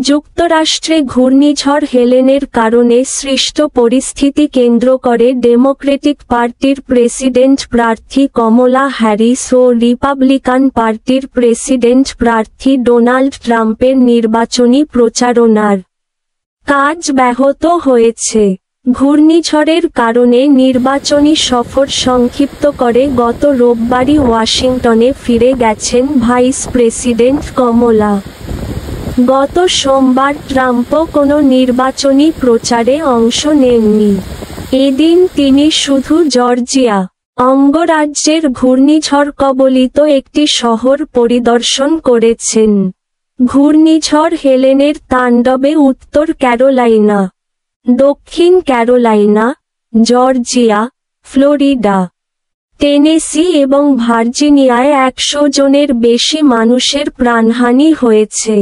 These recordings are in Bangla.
যুক্তরাষ্ট্রে ঘূর্ণিঝড় হেলেনের কারণে সৃষ্ট পরিস্থিতি কেন্দ্র করে ডেমোক্রেটিক পার্টির প্রেসিডেন্ট প্রার্থী কমলা হ্যারিস ও রিপাবলিকান পার্টির প্রেসিডেন্ট প্রার্থী ডোনাল্ড ট্রাম্পের নির্বাচনী প্রচারণার কাজ ব্যাহত হয়েছে। ঘূর্ণিঝড়ের কারণে নির্বাচনী সফর সংক্ষিপ্ত করে গত রোববারই ওয়াশিংটনে ফিরে গেছেন ভাইস প্রেসিডেন্ট কমলা। গত সোমবার ট্রাম্পও কোনো নির্বাচনী প্রচারে অংশ নেননি। এদিন তিনি শুধু জর্জিয়া অঙ্গরাজ্যের ঘূর্ণিঝড় কবলিত একটি শহর পরিদর্শন করেছেন। ঘূর্ণিঝড় হেলেনের তাণ্ডবে উত্তর ক্যারোলাইনা, দক্ষিণ ক্যারোলাইনা, জর্জিয়া, ফ্লোরিডা, টেনেসি এবং ভার্জিনিয়ায় 100 জনের বেশি মানুষের প্রাণহানি হয়েছে।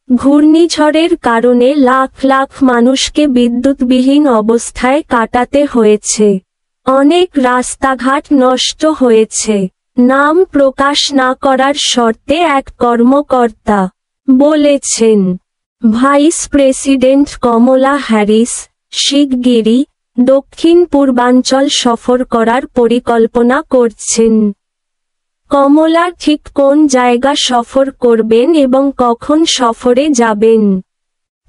ঘূর্ণিঝড়ের কারণে লাখ লাখ মানুষকে বিদ্যুৎবিহীন অবস্থায় কাটাতে হয়েছে। অনেক রাস্তাঘাট নষ্ট হয়েছে। নাম প্রকাশ না করার শর্তে এক কর্মকর্তা বলেছেন। ভাইস প্রেসিডেন্ট কমলা হ্যারিস শিগগিরই দক্ষিণ পূর্বাঞ্চল সফর করার পরিকল্পনা করছেন। কমলা ঠিক কোন জায়গা সফর করবেন এবং কখন সফরে যাবেন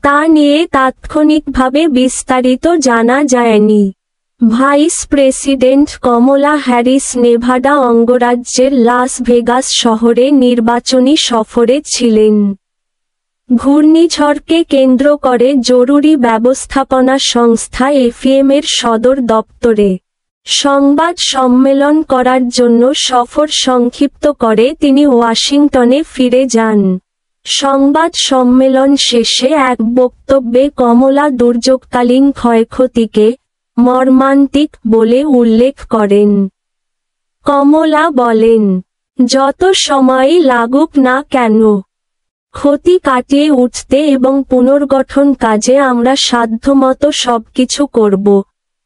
তা নিয়ে তাৎক্ষণিকভাবে বিস্তারিত জানা যায়নি। ভাইস প্রেসিডেন্ট কমলা হ্যারিস নেভাডা অঙ্গরাজ্যের লাস ভেগাস শহরে নির্বাচনী সফরে ছিলেন। ঘূর্ণিঝড়কে কেন্দ্র করে জরুরি ব্যবস্থাপনা সংস্থা এফিএমের সদর দপ্তরে সংবাদ সম্মেলন করার জন্য সফর সংক্ষিপ্ত করে তিনি ওয়াশিংটনে ফিরে যান। সংবাদ সম্মেলন শেষে এক বক্তব্যে কমলা দুর্যোগকালীন ক্ষয়ক্ষতিকে মর্মান্তিক বলে উল্লেখ করেন। কমলা বলেন, যত সময়ই লাগুক না কেন, ক্ষতি কাটিয়ে উঠতে এবং পুনর্গঠন কাজে আমরা সাধ্যমতো সবকিছু করব।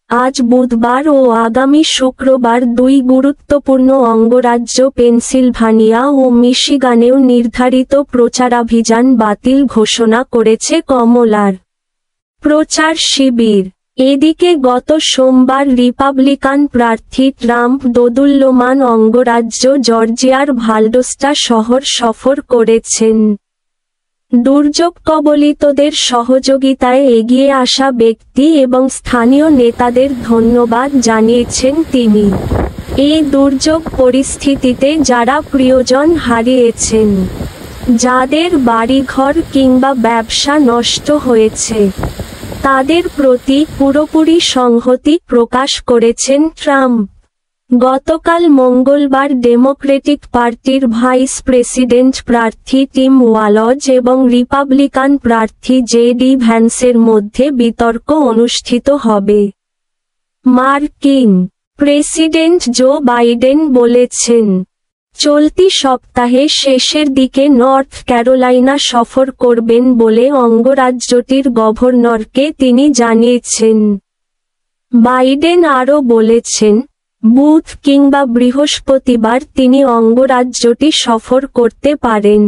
আজ বুধবার ও আগামী শুক্রবার দুই গুরুত্বপূর্ণ অঙ্গরাজ্য পেনসিলভানিয়া ও মিশিগানেও নির্ধারিত প্রচারাভিযান বাতিল ঘোষণা করেছে কমলার প্রচার শিবির। এদিকে গত সোমবার রিপাবলিকান প্রার্থী ট্রাম্প দোদুল্যমান অঙ্গরাজ্য জর্জিয়ার ভালডোস্টা শহর সফর করেছেন। দুর্যোগ কবলিতদের সহযোগিতায় এগিয়ে আসা ব্যক্তি এবং স্থানীয় নেতাদের ধন্যবাদ জানিয়েছেন তিনি। এই দুর্যোগ পরিস্থিতিতে যারা প্রিয়জন হারিয়েছেন, যাদের বাড়িঘর কিংবা ব্যবসা নষ্ট হয়েছে, তাদের প্রতি পুরোপুরি সংহতি প্রকাশ করেছেন ট্রাম্প। গতকাল মঙ্গলবার ডেমোক্রেটিক পার্টির ভাইস প্রেসিডেন্ট প্রার্থী টিম ওয়ালজ এবং রিপাবলিকান প্রার্থী জে.ডি. ভ্যান্সের মধ্যে বিতর্ক অনুষ্ঠিত হবে। মার্কিন প্রেসিডেন্ট জো বাইডেন বলেছেন, চলতি সপ্তাহে শেষের দিকে নর্থ ক্যারোলাইনা সফর করবেন বলে অঙ্গরাজ্যটির গভর্নরকে তিনি জানিয়েছেন। বাইডেন আরও বলেছেন, বুধ কিংবা বৃহস্পতিবার তিনি অঙ্গরাজ্যটি সফর করতে পারেন।